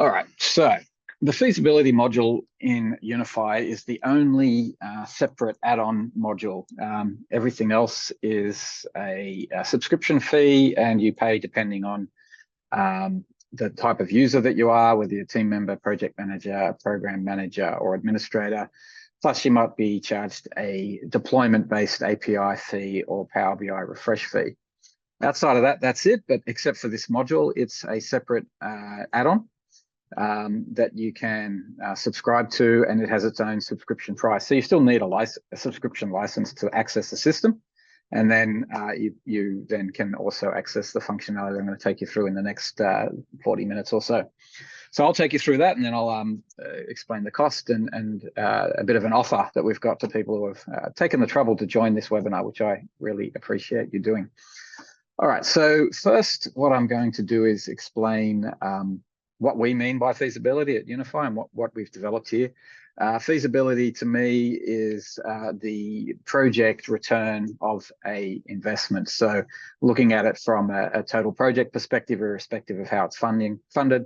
All right, so the feasibility module in UniPhi is the only separate add-on module. Everything else is a subscription fee, and you pay depending on the type of user that you are, whether you're a team member, project manager, program manager, or administrator. Plus, you might be charged a deployment-based API fee or Power BI refresh fee. Outside of that, that's it. But except for this module, it's a separate add-on that you can subscribe to, and it has its own subscription price. So you still need a subscription license to access the system. And then you then can also access the functionality I'm going to take you through in the next 40 minutes or so. So I'll take you through that, and then I'll explain the cost and a bit of an offer that we've got to people who have taken the trouble to join this webinar, which I really appreciate you doing. All right, so first, what I'm going to do is explain what we mean by feasibility at UniPhi and what we've developed here. Feasibility to me is the project return of a investment. So looking at it from a total project perspective, irrespective of how it's funded,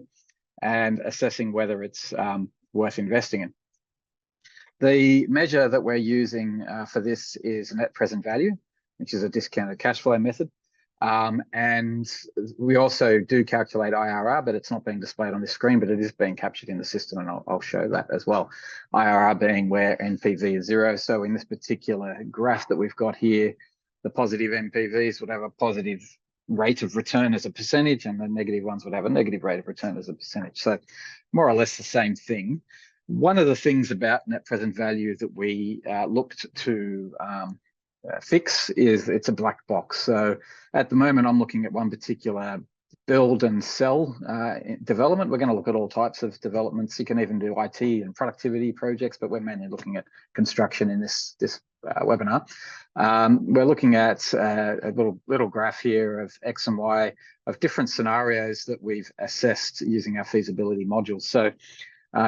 and assessing whether it's worth investing in. The measure that we're using for this is net present value, which is a discounted cash flow method. And we also do calculate IRR, but it's not being displayed on this screen, but it is being captured in the system, and I'll show that as well. IRR being where NPV is 0. So in this particular graph that we've got here, the positive NPVs would have a positive rate of return as a percentage, and the negative ones would have a negative rate of return as a percentage. So more or less the same thing. One of the things about net present value that we looked to fix is it's a black box. So at the moment, I'm looking at one particular build and sell development. We're going to look at all types of developments. You can even do IT and productivity projects, but we're mainly looking at construction in this webinar. We're looking at a little graph here of X and Y of different scenarios that we've assessed using our feasibility modules. So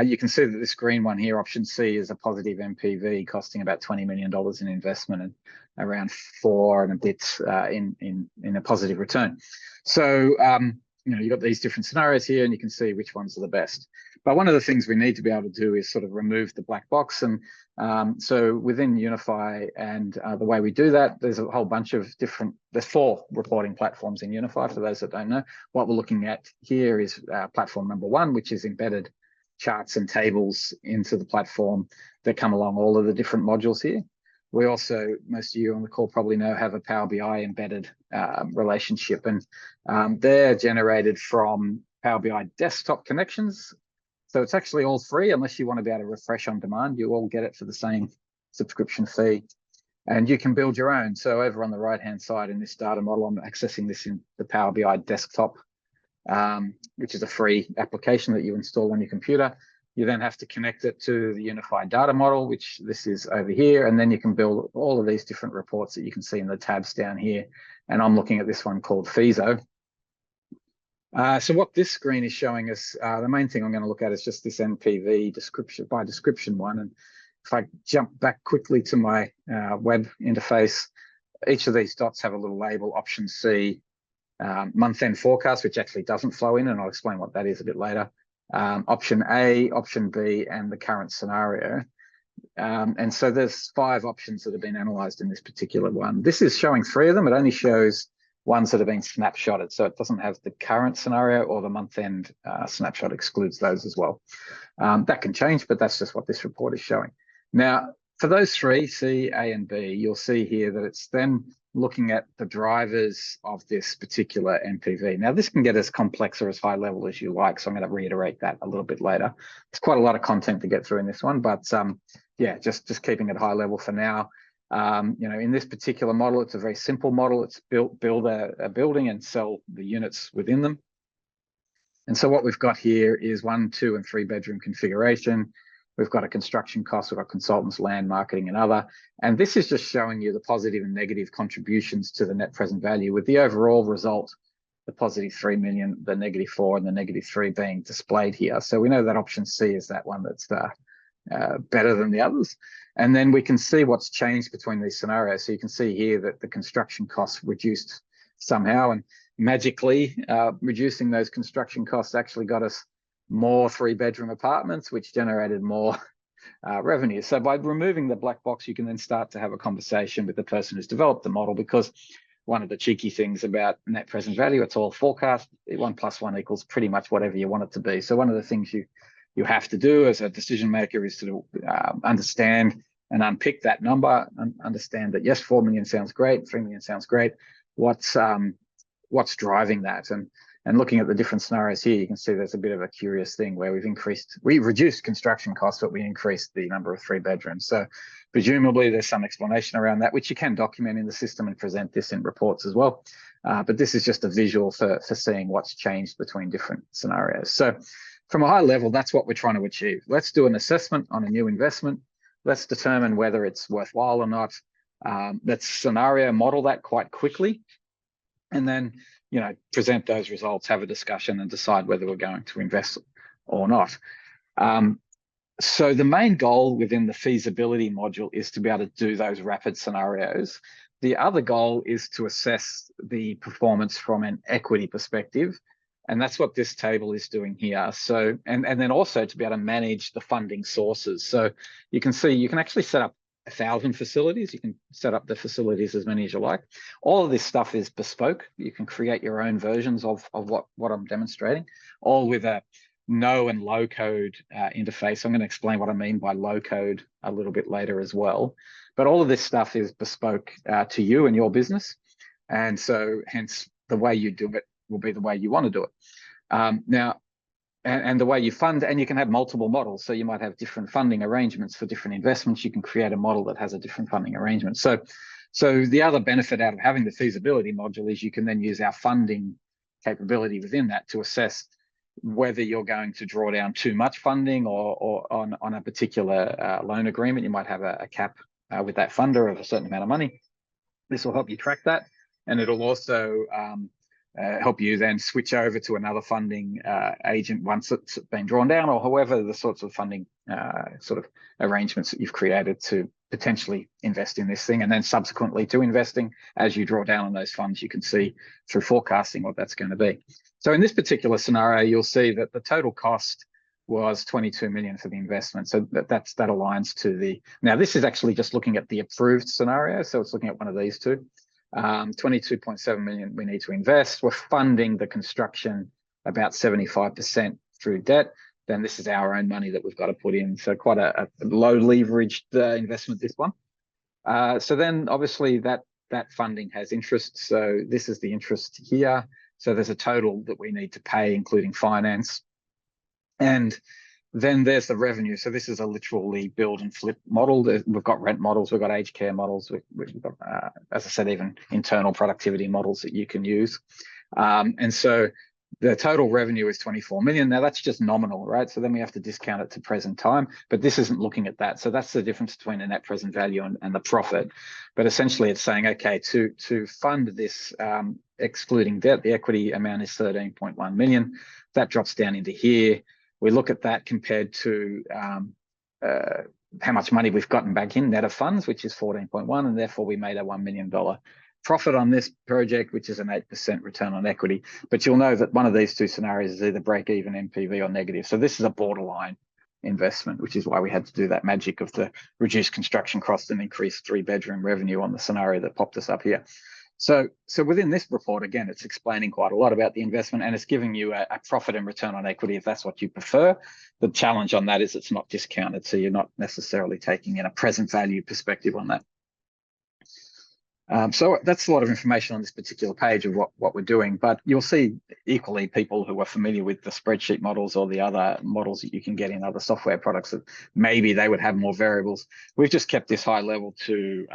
you can see that this green one here, option C, is a positive NPV costing about $20 million in investment and around 4 and a bit in a positive return. So, you've got these different scenarios here, and you can see which ones are the best. But one of the things we need to be able to do is sort of remove the black box. And so within UniPhi and the way we do that, there's a whole bunch of there's 4 reporting platforms in UniPhi, for those that don't know. What we're looking at here is platform number 1, which is embedded charts and tables into the platform that come along all of the different modules here. We also, most of you on the call probably know, have a Power BI embedded relationship, and they're generated from Power BI desktop connections. So it's actually all free unless you want to be able to refresh on demand. You all get it for the same subscription fee, and you can build your own. So over on the right-hand side in this data model, I'm accessing this in the Power BI desktop, which is a free application that you install on your computer. You then have to connect it to the UniPhi data model, which this is over here, and then you can build all of these different reports that you can see in the tabs down here. And I'm looking at this one called Feaso. So what this screen is showing us, the main thing I'm going to look at is just this NPV description one. And if I jump back quickly to my web interface, each of these dots have a little label, option C, month-end forecast, which actually doesn't flow in, and I'll explain what that is a bit later. Option A, option B, and the current scenario. And so there's 5 options that have been analysed in this particular one. This is showing 3 of them. It only shows ones that have been snapshotted, so it doesn't have the current scenario, or the month-end snapshot excludes those as well. That can change, but that's just what this report is showing. Now, for those 3, C, A, and B, you'll see here that it's then looking at the drivers of this particular NPV. Now, this can get as complex or as high level as you like, so I'm going to reiterate that a little bit later. It's quite a lot of content to get through in this one, but yeah, just keeping it high level for now. In this particular model, it's a very simple model. It's build a building and sell the units within them. And so what we've got here is 1, 2, and 3 bedroom configuration. We've got a construction cost, we've got consultants, land, marketing, and other. And this is just showing you the positive and negative contributions to the net present value, with the overall result, the positive 3 million, the negative 4, and the negative 3 being displayed here. So we know that option C is that one that's better than the others. And then we can see what's changed between these scenarios. So you can see here that the construction costs reduced somehow, and magically reducing those construction costs actually got us more 3-bedroom apartments, which generated more revenue. So by removing the black box, you can then start to have a conversation with the person who's developed the model, because one of the cheeky things about net present value, it's all forecast. 1 + 1 equals pretty much whatever you want it to be. So one of the things you have to do as a decision maker is to understand and unpick that number and understand that, yes, 4 million sounds great, 3 million sounds great. What's driving that? And looking at the different scenarios here, you can see there's a bit of a curious thing where we've reduced construction costs, but we increased the number of 3 bedrooms. So presumably there's some explanation around that, which you can document in the system and present this in reports as well. But this is just a visual for seeing what's changed between different scenarios. So from a high level, that's what we're trying to achieve. Let's do an assessment on a new investment. Let's determine whether it's worthwhile or not. Let's scenario model that quite quickly, and then present those results, have a discussion, and decide whether we're going to invest or not. So the main goal within the feasibility module is to be able to do those rapid scenarios. The other goal is to assess the performance from an equity perspective, and that's what this table is doing here. So, and then also to be able to manage the funding sources. So you can see you can actually set up 1,000 facilities. You can set up the facilities as many as you like. All of this stuff is bespoke. You can create your own versions of what I'm demonstrating, all with a no and low code interface. I'm going to explain what I mean by low code a little bit later as well. But all of this stuff is bespoke to you and your business. And so hence the way you do it will be the way you want to do it. Now, and the way you fund, and you can have multiple models. So you might have different funding arrangements for different investments. You can create a model that has a different funding arrangement. So the other benefit out of having the feasibility module is you can then use our funding capability within that to assess whether you're going to draw down too much funding or on a particular loan agreement. You might have a cap with that funder of a certain amount of money. This will help you track that, and it'll also help you then switch over to another funding agent once it's been drawn down, or however the sorts of funding sort of arrangements that you've created to potentially invest in this thing, and then subsequently to investing as you draw down on those funds. You can see through forecasting what that's going to be. So in this particular scenario, you'll see that the total cost was 22 million for the investment. So that aligns to the, now this is actually just looking at the approved scenario. So it's looking at one of these two. 22.7 million we need to invest. We're funding the construction about 75% through debt. Then this is our own money that we've got to put in. So quite a low leveraged investment, this one. So then obviously that funding has interest. So this is the interest here. So there's a total that we need to pay, including finance. And then there's the revenue. So this is a literally build and flip model. We've got rent models, we've got aged care models, we've got, as I said, even internal productivity models that you can use. And so the total revenue is 24 million. Now that's just nominal, right? So then we have to discount it to present time, but this isn't looking at that. So that's the difference between the net present value and the profit. But essentially it's saying, okay, to fund this, excluding debt, the equity amount is 13.1 million. That drops down into here. We look at that compared to how much money we've gotten back in net of funds, which is 14.1, and therefore we made a $1 million profit on this project, which is an 8% return on equity. But you'll know that one of these two scenarios is either break even NPV or negative. So this is a borderline investment, which is why we had to do that magic of the reduced construction cost and increased 3-bedroom revenue on the scenario that popped us up here. So within this report, again, it's explaining quite a lot about the investment, and it's giving you a profit and return on equity if that's what you prefer. The challenge on that is it's not discounted, so you're not necessarily taking in a present value perspective on that. So that's a lot of information on this particular page of what we're doing, but you'll see equally people who are familiar with the spreadsheet models or the other models that you can get in other software products that maybe they would have more variables. We've just kept this high level to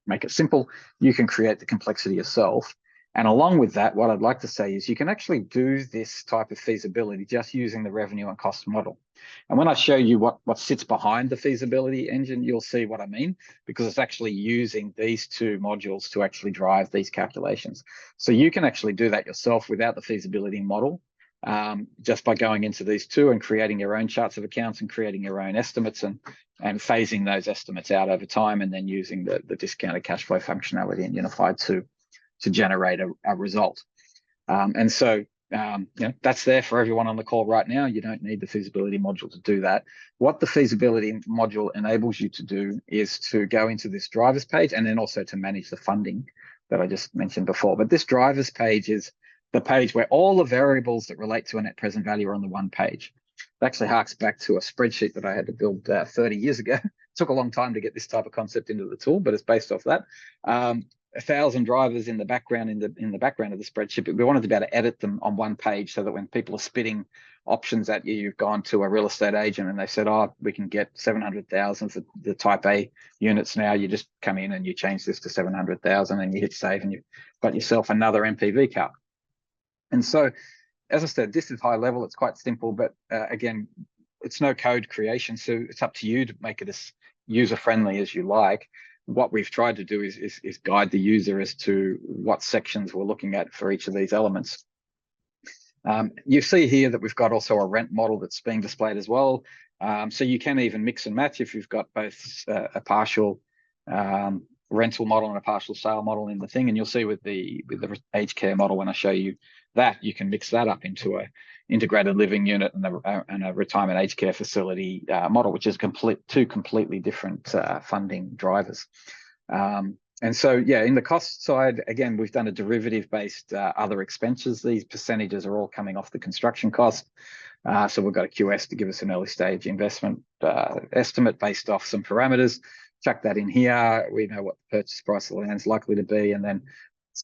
make it simple. You can create the complexity yourself. And along with that, what I'd like to say is you can actually do this type of feasibility just using the revenue and cost model. And when I show you what sits behind the feasibility engine, you'll see what I mean, because it's actually using these two modules to actually drive these calculations. So you can actually do that yourself without the feasibility model, just by going into these two and creating your own charts of accounts and creating your own estimates and phasing those estimates out over time, and then using the discounted cash flow functionality in UniPhi to generate a result. And so that's there for everyone on the call right now. You don't need the feasibility module to do that. What the feasibility module enables you to do is to go into this drivers page and then also to manage the funding that I just mentioned before. But this drivers page is the page where all the variables that relate to a net present value are on the one page. It actually harks back to a spreadsheet that I had to build 30 years ago. It took a long time to get this type of concept into the tool, but it's based off that. 1,000 drivers in the background in the background of the spreadsheet, but we wanted to be able to edit them on one page so that when people are spitting options at you, you've gone to a real estate agent and they said, oh, we can get 700,000 for the type A units now. You just come in and you change this to 700,000 and you hit save and you've got yourself another MPV calc. And so, as I said, this is high level. It's quite simple, but again, it's no code creation. So it's up to you to make it as user-friendly as you like. What we've tried to do is guide the user as to what sections we're looking at for each of these elements. You see here that we've got also a rent model that's being displayed as well. So you can even mix and match if you've got both a partial rental model and a partial sale model in the thing. And you'll see with the aged care model, when I show you that, you can mix that up into a integrated living unit and a retirement aged care facility model, which is two completely different funding drivers. And so, yeah, in the cost side, again, we've done a derivative-based other expenses. These percentages are all coming off the construction cost. So we've got a QS to give us an early stage investment estimate based off some parameters. Chuck that in here. We know what the purchase price of the land is likely to be. And then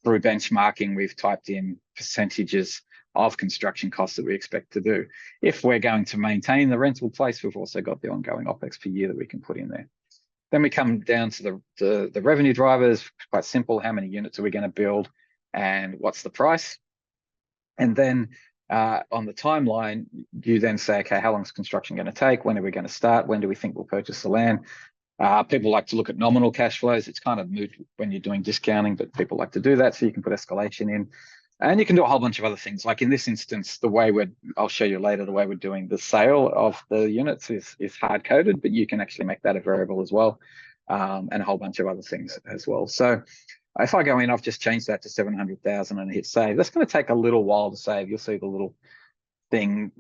through benchmarking, we've typed in percentages of construction costs that we expect to do. If we're going to maintain the rental place, we've also got the ongoing OPEX per year that we can put in there. Then we come down to the revenue drivers. Quite simple. How many units are we going to build and what's the price? And then on the timeline, you then say, okay, how long is construction going to take? When are we going to start? When do we think we'll purchase the land? People like to look at nominal cash flows. It's kind of moot when you're doing discounting, but people like to do that. So you can put escalation in. And you can do a whole bunch of other things. Like in this instance, I'll show you later, the way we're doing the sale of the units is hard-coded, but you can actually make that a variable as well, and a whole bunch of other things as well. So if I go in, I've just changed that to 700,000 and hit save. That's going to take a little while to save. You'll see the little thing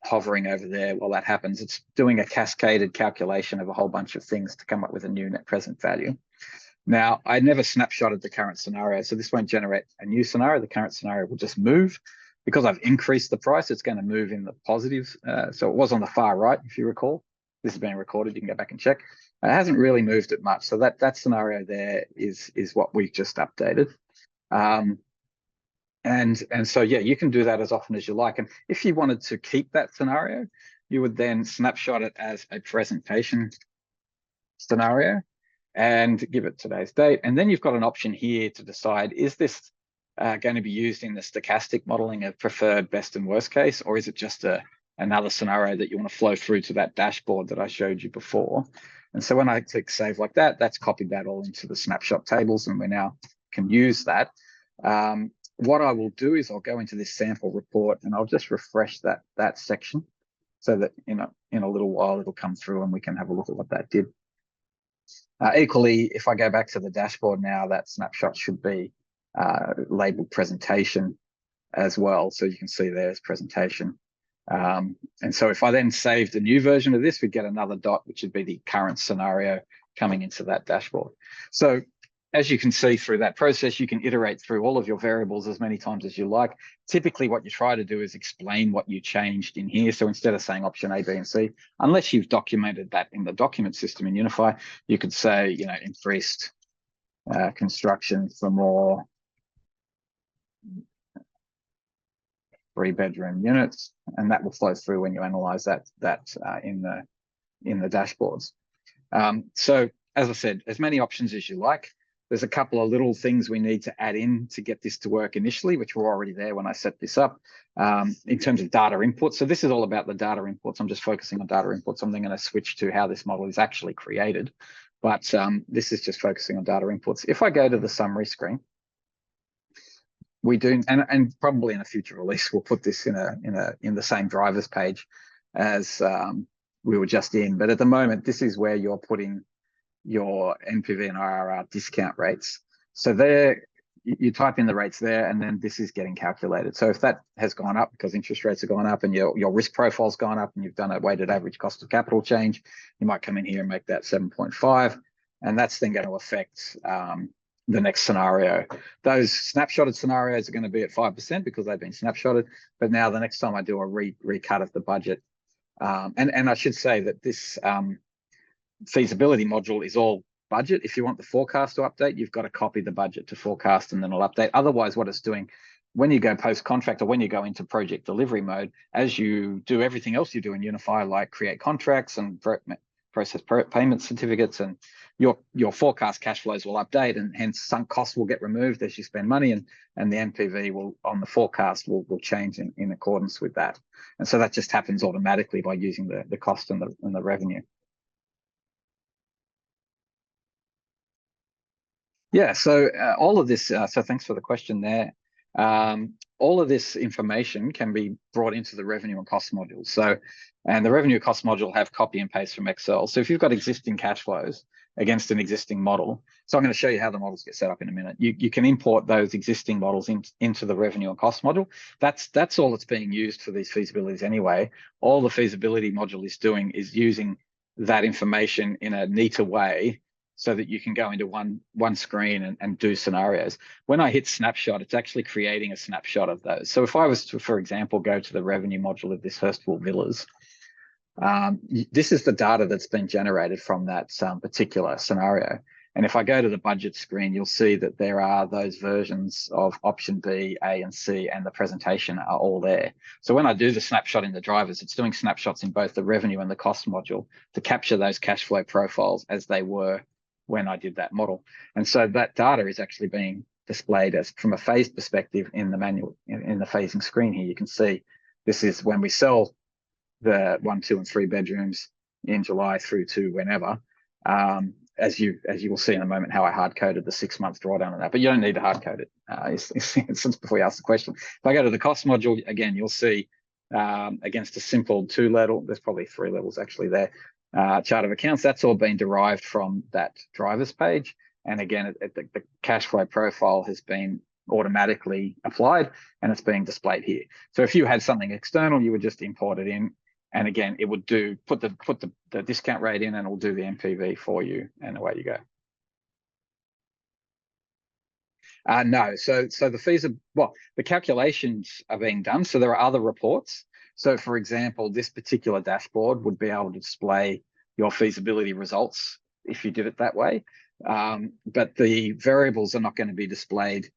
hovering over there while that happens. It's doing a cascaded calculation of a whole bunch of things to come up with a new net present value. Now, I never snapshotted the current scenario, so this won't generate a new scenario. The current scenario will just move. Because I've increased the price, it's going to move in the positives. So it was on the far right, if you recall. This is being recorded. You can go back and check. It hasn't really moved it much. So that scenario there is what we've just updated. And so, yeah, you can do that as often as you like. And if you wanted to keep that scenario, you would then snapshot it as a presentation scenario and give it today's date. And then you've got an option here to decide, is this going to be used in the stochastic modeling of preferred best and worst case, or is it just another scenario that you want to flow through to that dashboard that I showed you before? And so when I click save like that, that's copied that all into the snapshot tables, and we now can use that. What I will do is I'll go into this sample report and I'll just refresh that section so that in a little while it'll come through and we can have a look at what that did. Equally, if I go back to the dashboard now, that snapshot should be labeled presentation as well. So you can see there's presentation. And so if I then saved a new version of this, we'd get another dot, which would be the current scenario coming into that dashboard. So as you can see through that process, you can iterate through all of your variables as many times as you like. Typically, what you try to do is explain what you changed in here. So instead of saying option A, B, and C, unless you've documented that in the document system in UniPhi, you could say, increased construction for more 3-bedroom units, and that will flow through when you analyze that in the dashboards. So as I said, as many options as you like. There's a couple of little things we need to add in to get this to work initially, which were already there when I set this up, in terms of data input. So this is all about the data inputs. I'm just focusing on data inputs. I'm then going to switch to how this model is actually created. But this is just focusing on data inputs. If I go to the summary screen, we do, and probably in a future release, we'll put this in the same drivers page as we were just in. But at the moment, this is where you're putting your NPV and IRR discount rates. So there, you type in the rates there, and then this is getting calculated. So if that has gone up because interest rates have gone up and your risk profile's gone up and you've done a weighted average cost of capital change, you might come in here and make that 7.5, and that's then going to affect the next scenario. Those snapshotted scenarios are going to be at 5% because they've been snapshotted, but now the next time I do a recut of the budget, and I should say that this feasibility module is all budget. If you want the forecast to update, you've got to copy the budget to forecast and then it'll update. Otherwise, what it's doing when you go post-contract or when you go into project delivery mode, as you do everything else you do in UniPhi, like create contracts and process payment certificates, and your forecast cash flows will update, and hence sunk costs will get removed as you spend money, and the NPV will on the forecast will change in accordance with that. And so that just happens automatically by using the cost and the revenue. Yeah, so all of this, so thanks for the question there. All of this information can be brought into the revenue and cost module. So, and the revenue cost module have copy and paste from Excel. So if you've got existing cash flows against an existing model, so I'm going to show you how the models get set up in a minute. You can import those existing models into the revenue and cost module. That's all that's being used for these feasibilities anyway. All the feasibility module is doing is using that information in a neater way, so that you can go into one screen and do scenarios. When I hit snapshot, it's actually creating a snapshot of those. So if I was to, for example, go to the revenue module of this Hurstville Villas, this is the data that's been generated from that particular scenario. And if I go to the budget screen, you'll see that there are those versions of option B, A, and C, and the presentation are all there. So when I do the snapshot in the drivers, it's doing snapshots in both the revenue and the cost module to capture those cash flow profiles as they were when I did that model. And so that data is actually being displayed as from a phased perspective in the manual, in the phasing screen here. You can see this is when we sell the 1, 2, and 3 bedrooms in July through to whenever. As you will see in a moment how I hard-coded the 6-month drawdown on that, but you don't need to hard-code it since before you ask the question. If I go to the cost module, again, you'll see against a simple 2-level, there's probably 3 levels actually there, chart of accounts, that's all been derived from that drivers page. And again, the cash flow profile has been automatically applied and it's being displayed here. So if you had something external, you would just import it in. And again, it would put the discount rate in and it'll do the NPV for you, and away you go. No, so the calculations are being done. So there are other reports. So for example, this particular dashboard would be able to display your feasibility results if you did it that way. But the variables are not going to be displayed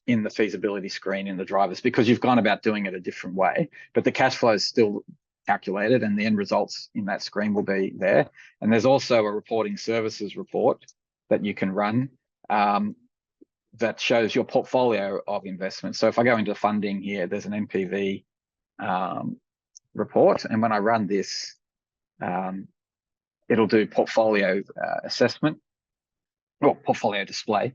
in the feasibility screen in the drivers because you've gone about doing it a different way. But the cash flow is still calculated and the end results in that screen will be there. And there's also a reporting services report that you can run that shows your portfolio of investments. So if I go into funding here, there's an NPV report, and when I run this, it'll do portfolio assessment or portfolio display.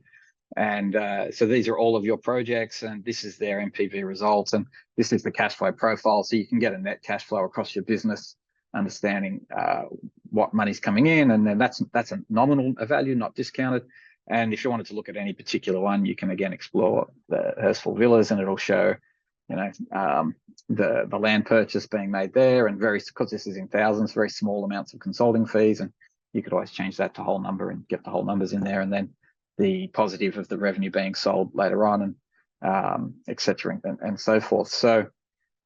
And so these are all of your projects, and this is their NPV results, and this is the cash flow profile. So you can get a net cash flow across your business, understanding what money's coming in, and then that's a nominal value, not discounted. And if you wanted to look at any particular one, you can again explore the Hurstville Villas, and it'll show, you know, the land purchase being made there, and because this is in thousands, very small amounts of consulting fees, and you could always change that to whole number and get the whole numbers in there, and then the positive of the revenue being sold later on, and et cetera, and so forth. So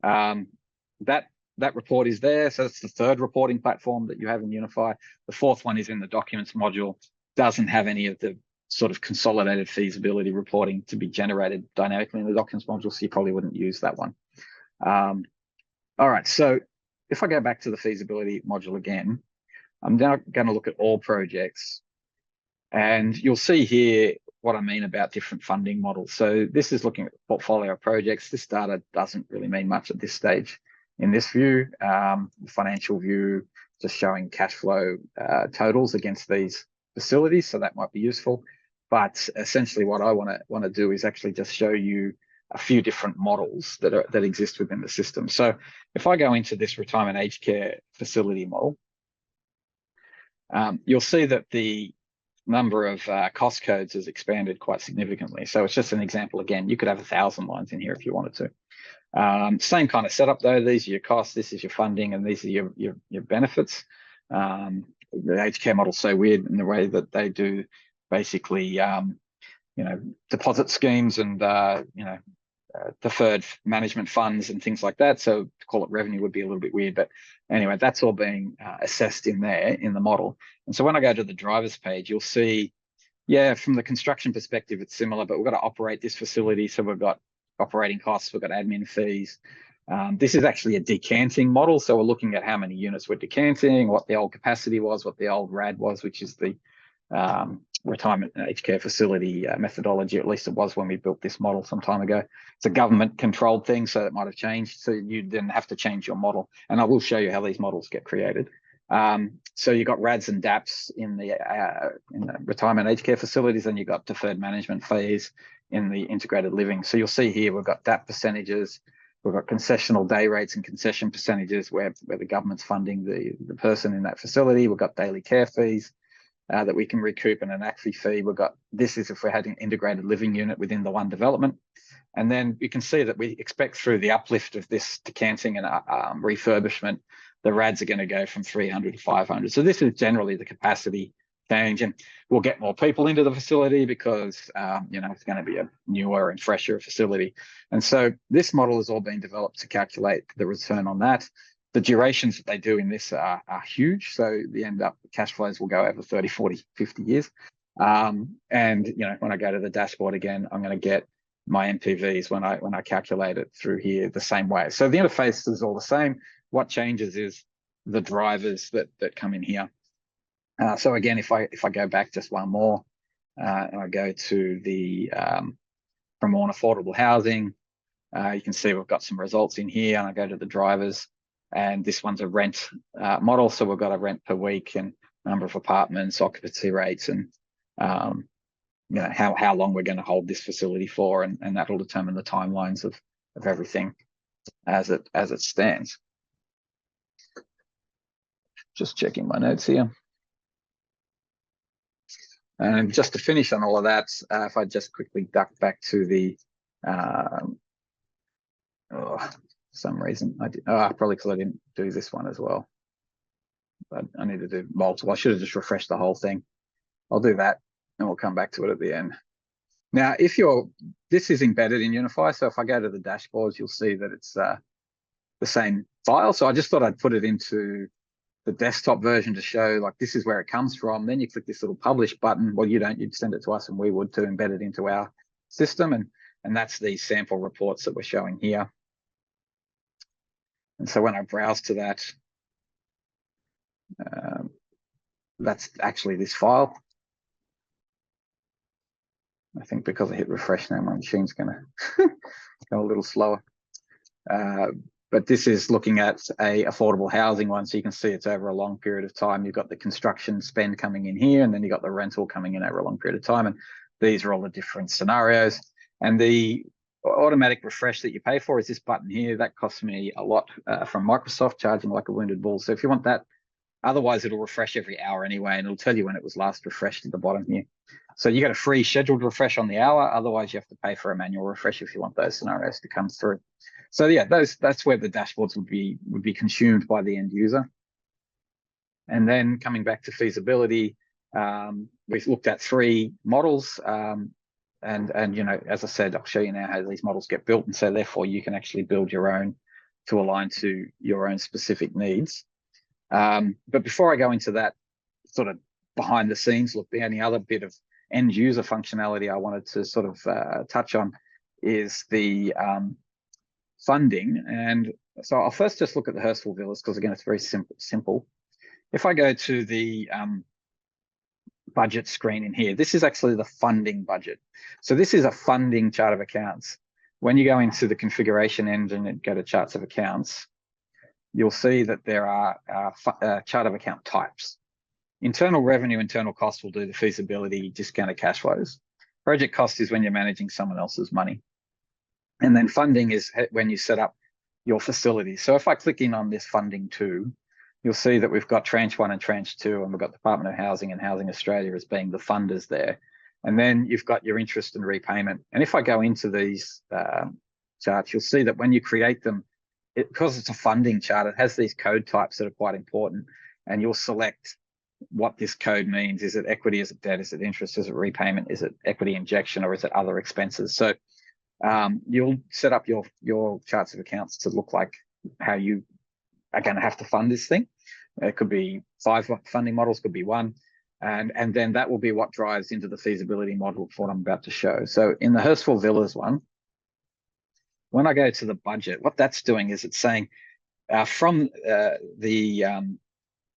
that report is there. So it's the third reporting platform that you have in UniPhi. The fourth one is in the documents module. Doesn't have any of the sort of consolidated feasibility reporting to be generated dynamically in the documents module, so you probably wouldn't use that one. All right, so if I go back to the feasibility module again, I'm now going to look at all projects, and you'll see here what I mean about different funding models. So this is looking at the portfolio of projects. This data doesn't really mean much at this stage in this view. The financial view, just showing cash flow totals against these facilities, so that might be useful. But essentially what I want to do is actually just show you a few different models that exist within the system. So if I go into this retirement aged care facility model, you'll see that the number of cost codes has expanded quite significantly. So it's just an example. Again, you could have 1,000 lines in here if you wanted to. Same kind of setup though. These are your costs, this is your funding, and these are your benefits. The aged care model is so weird in the way that they do basically, deposit schemes and deferred management funds and things like that. So to call it revenue would be a little bit weird, but anyway, that's all being assessed in there in the model. And so when I go to the drivers page, you'll see, yeah, from the construction perspective, it's similar, but we've got to operate this facility. So we've got operating costs, we've got admin fees. This is actually a decanting model. So we're looking at how many units we're decanting, what the old capacity was, what the old RAD was, which is the retirement aged care facility methodology. At least it was when we built this model some time ago. It's a government controlled thing, so it might have changed. So you didn't have to change your model. And I will show you how these models get created. So you've got RADs and DAPs in the retirement aged care facilities, and you've got deferred management fees in the integrated living. So you'll see here we've got DAP percentages, we've got concessional day rates and concession percentages where the government's funding the person in that facility. We've got daily care fees that we can recoup, and an ACFI fee. We've got, this is if we're having an integrated living unit within the one development. And then you can see that we expect through the uplift of this decanting and refurbishment, the RADs are going to go from 300 to 500. So this is generally the capacity change, and we'll get more people into the facility because it's going to be a newer and fresher facility. And so this model has all been developed to calculate the return on that. The durations that they do in this are huge. So the end up cash flows will go over 30, 40, 50 years. And when I go to the dashboard again, I'm going to get my NPVs when I calculate it through here the same way. So the interface is all the same. What changes is the drivers that come in here. So again, if I go back just one more, and I go to the from on affordable housing, you can see we've got some results in here, and I go to the drivers, and this one's a rent model. So we've got a rent per week and number of apartments, occupancy rates, and how long we're going to hold this facility for, and that will determine the timelines of everything as it stands. Just checking my notes here. And just to finish on all of that, if I just quickly duck back to the, for some reason I did, probably because I didn't do this one as well. But I need to do multiple. I should have just refreshed the whole thing. I'll do that, and we'll come back to it at the end. Now, this is embedded in UniPhi, so if I go to the dashboards, you'll see that it's the same file. So I just thought I'd put it into the desktop version to show, like, this is where it comes from. Then you click this little publish button. Well, you don't, you'd send it to us and we would to embed it into our system. And that's the sample reports that we're showing here. And so when I browse to that, that's actually this file. I think because I hit refresh now, my machine's going to go a little slower. But this is looking at a affordable housing one, so you can see it's over a long period of time. You've got the construction spend coming in here, and then you've got the rental coming in over a long period of time. And these are all the different scenarios. And the automatic refresh that you pay for is this button here. That costs me a lot from Microsoft, charging like a wounded bull. So if you want that, otherwise it'll refresh every hour anyway, and it'll tell you when it was last refreshed at the bottom here. So you get a free scheduled refresh on the hour. Otherwise, you have to pay for a manual refresh if you want those scenarios to come through. So yeah, that's where the dashboards would be consumed by the end user. And then coming back to feasibility, we've looked at 3 models, and as I said, I'll show you now how these models get built, and so therefore you can actually build your own to align to your own specific needs. But before I go into that sort of behind the scenes look, the only other bit of end user functionality I wanted to sort of touch on is the funding. And so I'll first just look at the Hurstville Villas, because again, it's very simple. If I go to the budget screen in here, this is actually the funding budget. So this is a funding chart of accounts. When you go into the configuration engine and go to charts of accounts, you'll see that there are chart of account types. Internal revenue, internal cost will do the feasibility, discounted cash flows. Project cost is when you're managing someone else's money. And then funding is when you set up your facility. So if I click in on this funding too, you'll see that we've got tranche 1 and tranche 2, and we've got Department of Housing and Housing Australia as being the funders there. And then you've got your interest and repayment. And if I go into these charts, you'll see that when you create them, because it's a funding chart, it has these code types that are quite important, and you'll select what this code means. Is it equity? Is it debt? Is it interest? Is it repayment? Is it equity injection? Or is it other expenses? So you'll set up your charts of accounts to look like how you are going to have to fund this thing. It could be 5 funding models, could be 1. And then that will be what drives into the feasibility model for what I'm about to show. So in the Hurstville Villas one, when I go to the budget, what that's doing is it's saying from the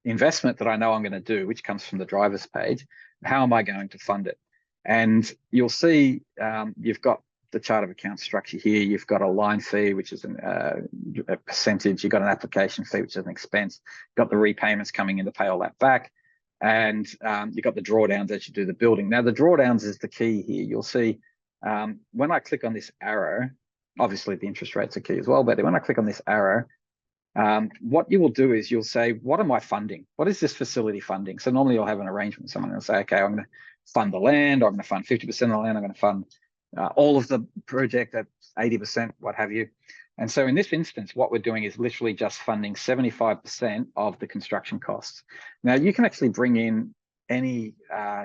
investment that I know I'm going to do, which comes from the driver's page, how am I going to fund it? And you'll see you've got the chart of account structure here. You've got a line fee, which is a percentage. You've got an application fee, which is an expense. You've got the repayments coming in to pay all that back. And you've got the drawdowns as you do the building. Now, the drawdowns is the key here. You'll see when I click on this arrow, obviously the interest rates are key as well, but when I click on this arrow, what you will do is you'll say, what am I funding? What is this facility funding? So normally you'll have an arrangement. Someone will say, okay, I'm going to fund the land, or I'm going to fund 50% of the land, I'm going to fund all of the project at 80%, what have you. And so in this instance, what we're doing is literally just funding 75% of the construction costs. Now, you can actually bring in any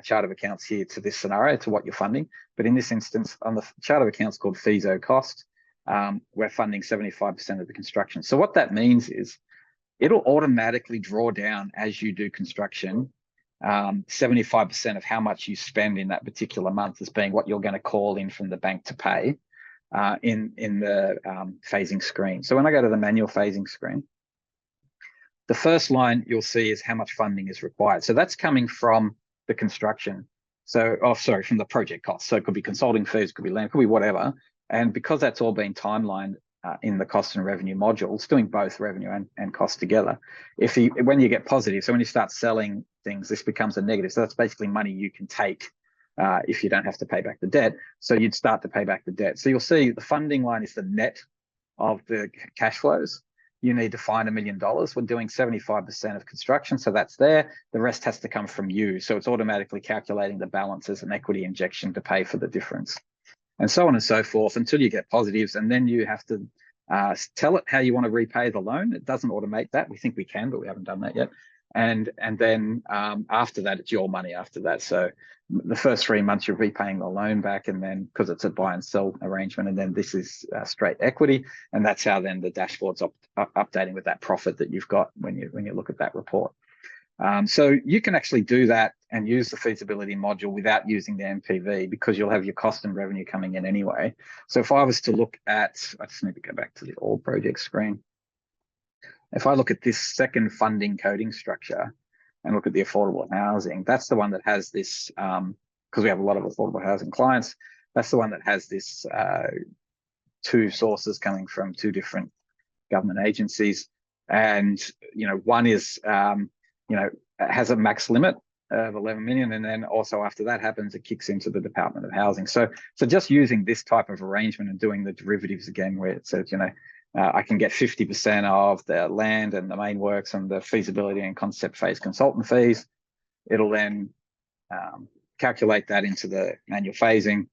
chart of accounts here to this scenario, to what you're funding. But in this instance, on the chart of accounts called FISO cost, we're funding 75% of the construction. So what that means is it'll automatically draw down as you do construction 75% of how much you spend in that particular month as being what you're going to call in from the bank to pay in the phasing screen. So when I go to the manual phasing screen, the first line you'll see is how much funding is required. So that's coming from the construction. So, from the project costs. So it could be consulting fees, could be land, could be whatever. And because that's all been timelined in the cost and revenue module, it's doing both revenue and cost together. When you get positive, so when you start selling things, this becomes a negative. So that's basically money you can take if you don't have to pay back the debt. So you'd start to pay back the debt. So you'll see the funding line is the net of the cash flows. You need to find $1 million. We're doing 75% of construction, so that's there. The rest has to come from you. So it's automatically calculating the balance as an equity injection to pay for the difference, and so on and so forth until you get positives. And then you have to tell it how you want to repay the loan. It doesn't automate that. We think we can, but we haven't done that yet. And then after that, it's your money after that. So the first 3 months you're repaying the loan back, and then because it's a buy and sell arrangement, and then this is straight equity, and that's how then the dashboard's updating with that profit that you've got when you look at that report. So you can actually do that and use the feasibility module without using the MPV, because you'll have your cost and revenue coming in anyway. So if I was to look at, I just need to go back to the all project screen. If I look at this second funding coding structure and look at the affordable housing, that's the one that has this, because we have a lot of affordable housing clients, that's the one that has this 2 sources coming from 2 different government agencies. And, one is, has a max limit of 11 million. And then also after that happens, it kicks into the Department of Housing. So just using this type of arrangement and doing the derivatives again, where it says, I can get 50% of the land and the main works and the feasibility and concept phase consultant fees. It'll then calculate that into the manual phasing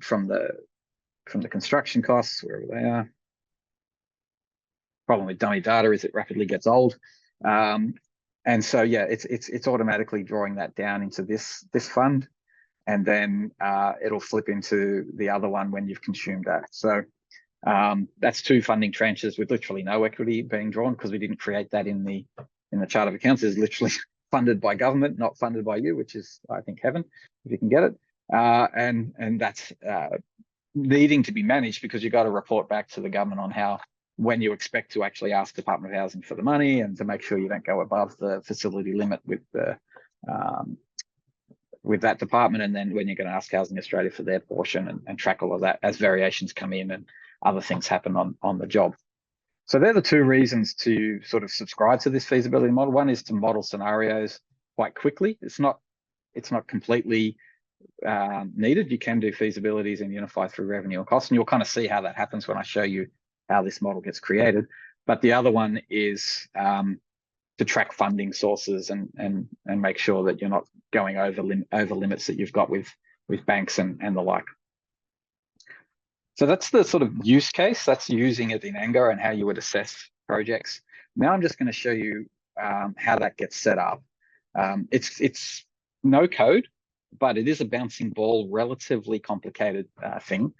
from the construction costs, wherever they are. Problem with dummy data is it rapidly gets old. And so, yeah, it's automatically drawing that down into this fund, and then it'll flip into the other one when you've consumed that. So that's 2 funding tranches with literally no equity being drawn, because we didn't create that in the chart of accounts. It's literally funded by government, not funded by you, which is, I think, heaven if you can get it. And that's needing to be managed, because you've got to report back to the government on when you expect to actually ask the Department of Housing for the money, and to make sure you don't go above the facility limit with that department, and then when you're going to ask Housing Australia for their portion, and track all of that as variations come in and other things happen on the job. So they're the 2 reasons to sort of subscribe to this feasibility model. One is to model scenarios quite quickly. It's not completely needed. You can do feasibilities in UniPhi through revenue and cost, and you'll kind of see how that happens when I show you how this model gets created. But the other one is track funding sources and make sure that you're not going over limits that you've got with banks and the like. So that's the sort of use case. That's using it in anger and how you would assess projects. Now I'm just going to show you how that gets set up. It's no code, but it is a bouncing ball, relatively complicated thing.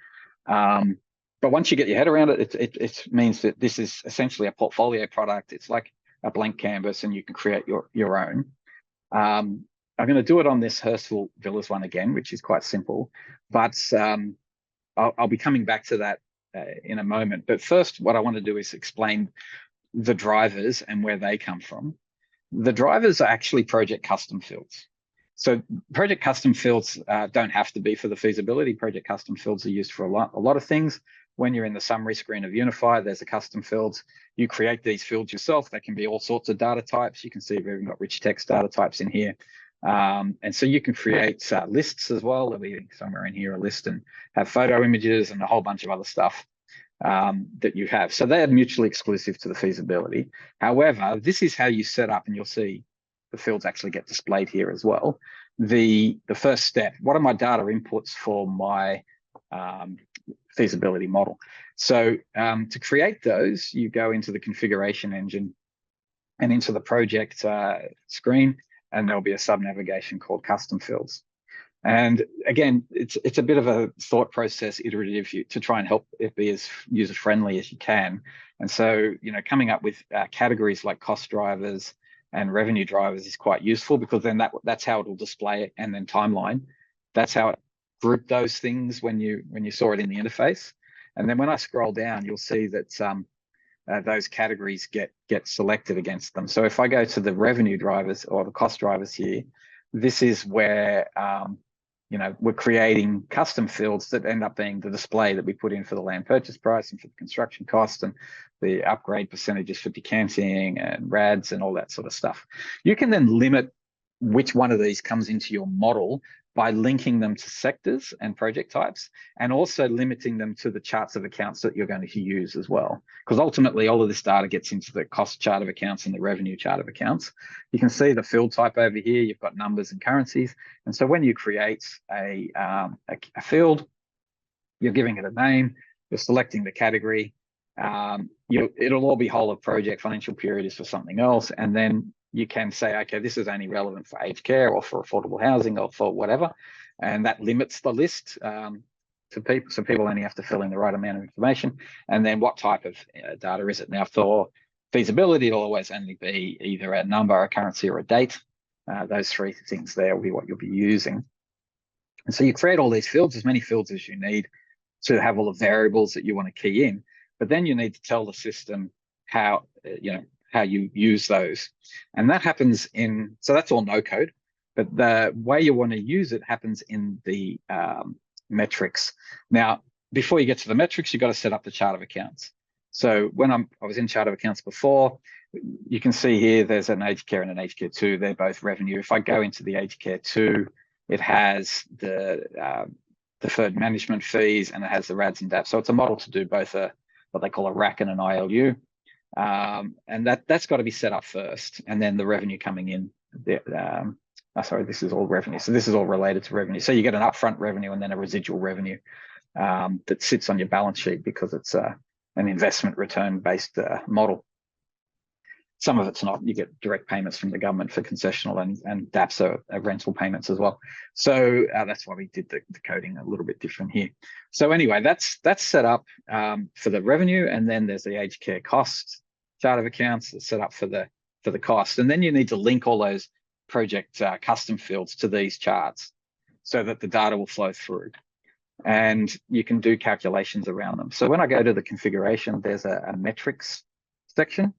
But once you get your head around it, it means that this is essentially a portfolio product. It's like a blank canvas, and you can create your own. I'm going to do it on this Hurstville Villas one again, which is quite simple, but I'll be coming back to that in a moment. But first, what I want to do is explain the drivers and where they come from. The drivers are actually project custom fields. So project custom fields don't have to be for the feasibility. Project custom fields are used for a lot of things. When you're in the summary screen of UniPhi, there's a custom fields. You create these fields yourself. They can be all sorts of data types. You can see we've even got rich text data types in here. And so you can create lists as well. There'll be somewhere in here a list, and have photo images and a whole bunch of other stuff that you have. So they are mutually exclusive to the feasibility. However, this is how you set up, and you'll see the fields actually get displayed here as well. The first step, what are my data inputs for my feasibility model? So to create those, you go into the configuration engine and into the project screen, and there'll be a sub-navigation called custom fields. And again, it's a bit of a thought process, iterative, to try and help it be as user-friendly as you can. And so, coming up with categories like cost drivers and revenue drivers is quite useful, because then that's how it will display it. And then timeline, that's how it grouped those things when you saw it in the interface. And then when I scroll down, you'll see that those categories get selected against them. So if I go to the revenue drivers or the cost drivers here, this is where we're creating custom fields that end up being the display that we put in for the land purchase price and for the construction cost, and the upgrade percentages for decanting and RADs and all that sort of stuff. You can then limit which one of these comes into your model by linking them to sectors and project types, and also limiting them to the charts of accounts that you're going to use as well. Because ultimately, all of this data gets into the cost chart of accounts and the revenue chart of accounts. You can see the field type over here. You've got numbers and currencies. And so when you create a field, you're giving it a name, you're selecting the category. It'll all be whole of project, financial period is for something else. And then you can say, okay, this is only relevant for aged care or for affordable housing or for whatever. And that limits the list to people. So people only have to fill in the right amount of information. And then what type of data is it? Now, for feasibility, it'll always only be either a number, a currency, or a date. Those three things there will be what you'll be using. And so you create all these fields, as many fields as you need to have all the variables that you want to key in. But then you need to tell the system how you use those. And that happens so that's all no code, but the way you want to use it happens in the metrics. Now, before you get to the metrics, you've got to set up the chart of accounts. So when I was in chart of accounts before, you can see here there's an aged care and an aged care 2. They're both revenue. If I go into the aged care 2, it has the deferred management fees, and it has the RADs and DAPs. So it's a model to do both what they call a RAC and an ILU. And that's got to be set up first, and then the revenue coming in. Sorry, this is all revenue. So this is all related to revenue. So you get an upfront revenue and then a residual revenue that sits on your balance sheet, because it's an investment return based model. Some of it's not. You get direct payments from the government for concessional, and DAPs are rental payments as well. So that's why we did the coding a little bit different here. So anyway, that's set up for the revenue, and then there's the aged care cost chart of accounts that's set up for the cost. And then you need to link all those project custom fields to these charts so that the data will flow through. And you can do calculations around them. So when I go to the configuration, there's a metrics section.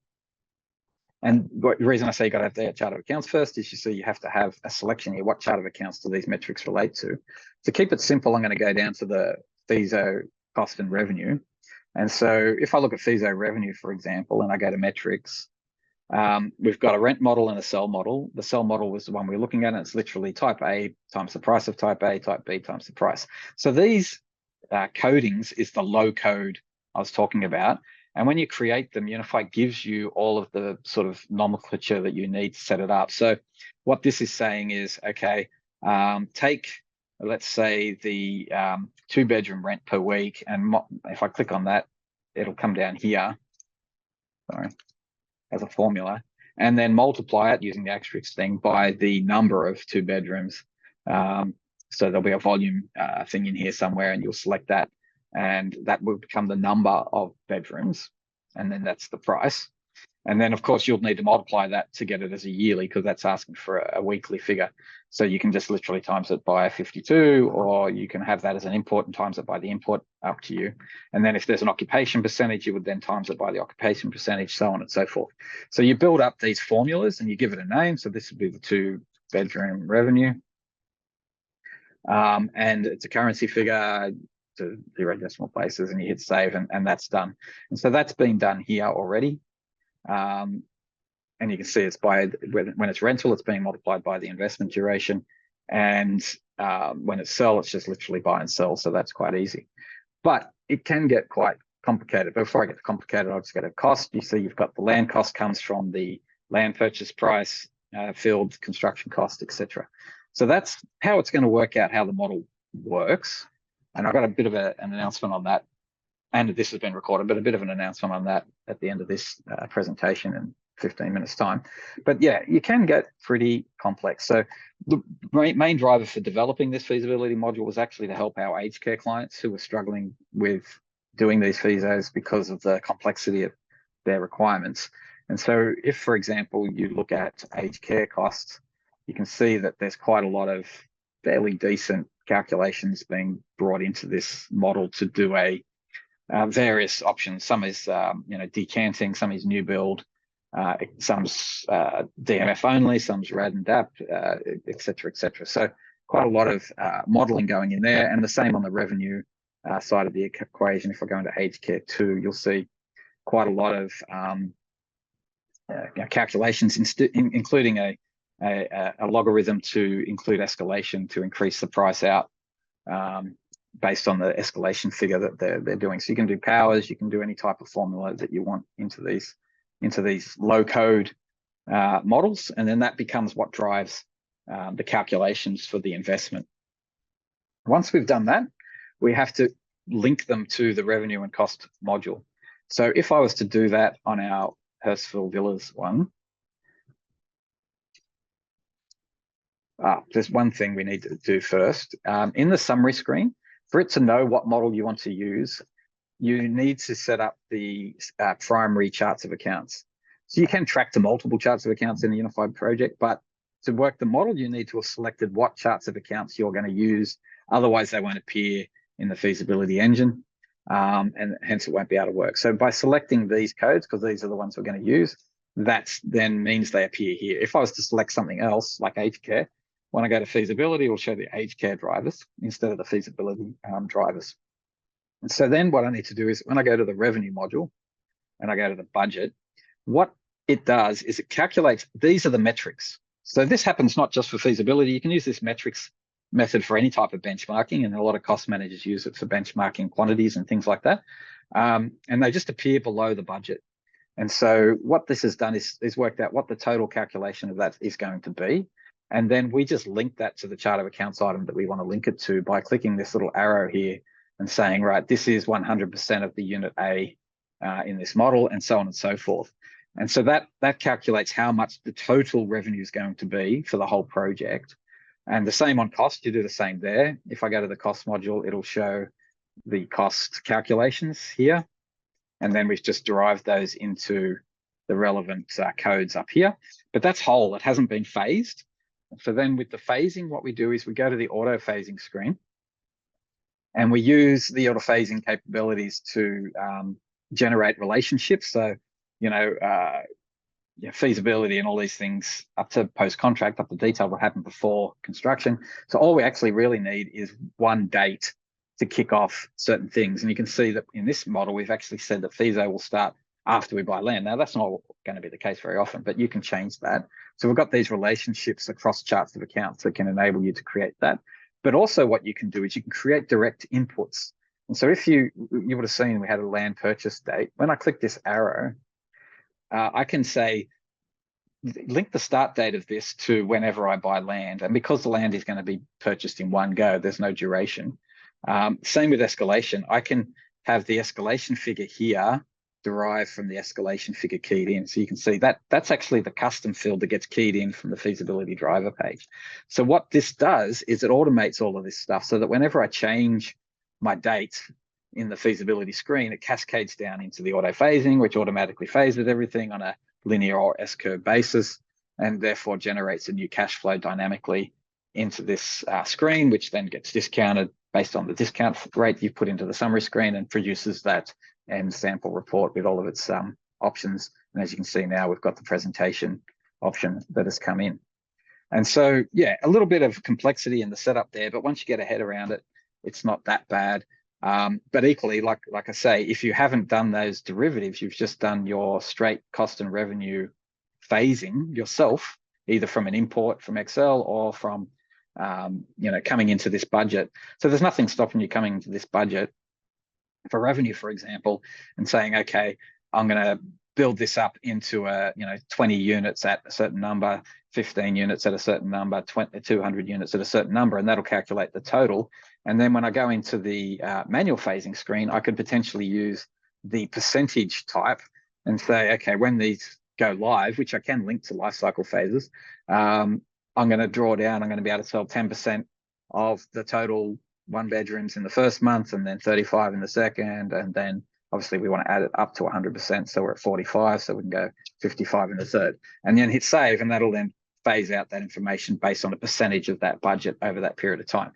And the reason I say you got to have the chart of accounts first is you have to have a selection here. What chart of accounts do these metrics relate to? To keep it simple, I'm going to go down to the FISO cost and revenue. And so if I look at FISO revenue, for example, and I go to metrics, we've got a rent model and a sell model. The sell model was the one we were looking at, and it's literally type A times the price of type A, type B times the price. So these codings is the low code I was talking about. And when you create them, UniPhi gives you all of the sort of nomenclature that you need to set it up. So what this is saying is, okay, take, let's say, the 2-bedroom rent per week. And if I click on that, it'll come down here, sorry, as a formula, and then multiply it using the asterisk thing by the number of 2 bedrooms. So there'll be a volume thing in here somewhere, and you'll select that, and that will become the number of bedrooms, and then that's the price. And then, of course, you'll need to multiply that to get it as a yearly, because that's asking for a weekly figure. So you can just literally times it by 52, or you can have that as an import and times it by the import, up to you. And then if there's an occupation percentage, you would then times it by the occupation percentage, so on and so forth. So you build up these formulas and you give it a name. So this would be the 2-bedroom revenue. And it's a currency figure to 0 decimal places, and you hit save, and that's done. And so that's been done here already. And you can see it's by, when it's rental, it's being multiplied by the investment duration. And when it's sell, it's just literally buy and sell. So that's quite easy. But it can get quite complicated. But before I get complicated, I'll just get a cost. You see you've got the land cost comes from the land purchase price, field construction cost, etc. So that's how it's going to work out how the model works. And I've got a bit of an announcement on that. And this has been recorded, but a bit of an announcement on that at the end of this presentation in 15 minutes time. But yeah, you can get pretty complex. So the main driver for developing this feasibility module was actually to help our aged care clients who were struggling with doing these feasos because of the complexity of their requirements. And so if, for example, you look at aged care costs, you can see that there's quite a lot of fairly decent calculations being brought into this model to do various options. Some is decanting, some is new build, some's DMF only, some's RAD and DAP, et cetera. So quite a lot of modeling going in there, and the same on the revenue side of the equation. If I go into aged care 2, you'll see quite a lot of calculations, including a logarithm to include escalation to increase the price out based on the escalation figure that they're doing. So you can do powers, you can do any type of formula that you want into these low code models, and then that becomes what drives the calculations for the investment. Once we've done that, we have to link them to the revenue and cost module. So if I was to do that on our Hurstville Villas one, there's one thing we need to do first. In the summary screen, for it to know what model you want to use, you need to set up the primary charts of accounts. So you can track to multiple charts of accounts in the UniPhi project, but to work the model, you need to have selected what charts of accounts you're going to use. Otherwise, they won't appear in the feasibility engine, and hence it won't be able to work. So by selecting these codes, because these are the ones we're going to use, that then means they appear here. If I was to select something else, like aged care, when I go to feasibility, it will show the aged care drivers instead of the feasibility drivers. And so then what I need to do is when I go to the revenue module and I go to the budget, what it does is it calculates, these are the metrics. So this happens not just for feasibility. You can use this metrics method for any type of benchmarking, and a lot of cost managers use it for benchmarking quantities and things like that. And they just appear below the budget. And so what this has done is worked out what the total calculation of that is going to be. And then we just link that to the chart of accounts item that we want to link it to by clicking this little arrow here and saying, right, this is 100% of the unit A in this model, and so on and so forth. And so that calculates how much the total revenue is going to be for the whole project. And the same on cost, you do the same there. If I go to the cost module, it'll show the cost calculations here. And then we've just derived those into the relevant codes up here. But that's whole, it hasn't been phased. So then with the phasing, what we do is we go to the auto phasing screen, and we use the auto phasing capabilities to generate relationships. So, feasibility and all these things up to post-contract, up to detail, what happened before construction. So all we actually really need is one date to kick off certain things. And you can see that in this model, we've actually said that FISO will start after we buy land. Now, that's not going to be the case very often, but you can change that. So we've got these relationships across charts of accounts that can enable you to create that. But also what you can do is you can create direct inputs And so if you would have seen we had a land purchase date. When I click this arrow, I can say, link the start date of this to whenever I buy land. And because the land is going to be purchased in one go, there's no duration. Same with escalation. I can have the escalation figure here derived from the escalation figure keyed in. So you can see that that's actually the custom field that gets keyed in from the feasibility driver page. So what this does is it automates all of this stuff so that whenever I change my date in the feasibility screen, it cascades down into the auto phasing, which automatically phases everything on a linear or S-curve basis, and therefore generates a new cash flow dynamically into this screen, which then gets discounted based on the discount rate you put into the summary screen and produces that end sample report with all of its options. And as you can see now, we've got the presentation option that has come in. And so, yeah, a little bit of complexity in the setup there, but once you get a head around it, it's not that bad. But equally, like I say, if you haven't done those derivatives, you've just done your straight cost and revenue phasing yourself, either from an import from Excel or from coming into this budget. So there's nothing stopping you coming into this budget for revenue, for example, and saying, okay, I'm going to build this up into 20 units at a certain number, 15 units at a certain number, 200 units at a certain number, and that'll calculate the total. And then when I go into the manual phasing screen, I could potentially use the percentage type and say, okay, when these go live, which I can link to life cycle phases, I'm going to draw down, I'm going to be able to sell 10% of the total one bedrooms in the first month, and then 35 in the second, and then obviously we want to add it up to 100%, so we're at 45, so we can go 55 in the third, and then hit save, and that'll then phase out that information based on a percentage of that budget over that period of time.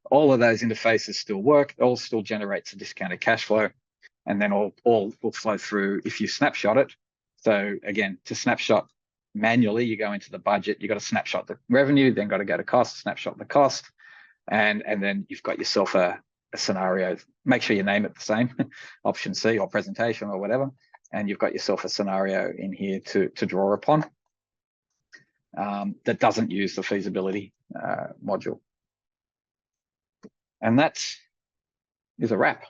All of those interfaces still work, it all still generates a discounted cash flow, and then all will flow through if you snapshot it. So again, to snapshot manually, you go into the budget, you got to snapshot the revenue, then got to go to cost, snapshot the cost, and then you've got yourself a scenario. Make sure you name it the same, option C or presentation or whatever, and you've got yourself a scenario in here to draw upon that doesn't use the feasibility module. And that is a wrap.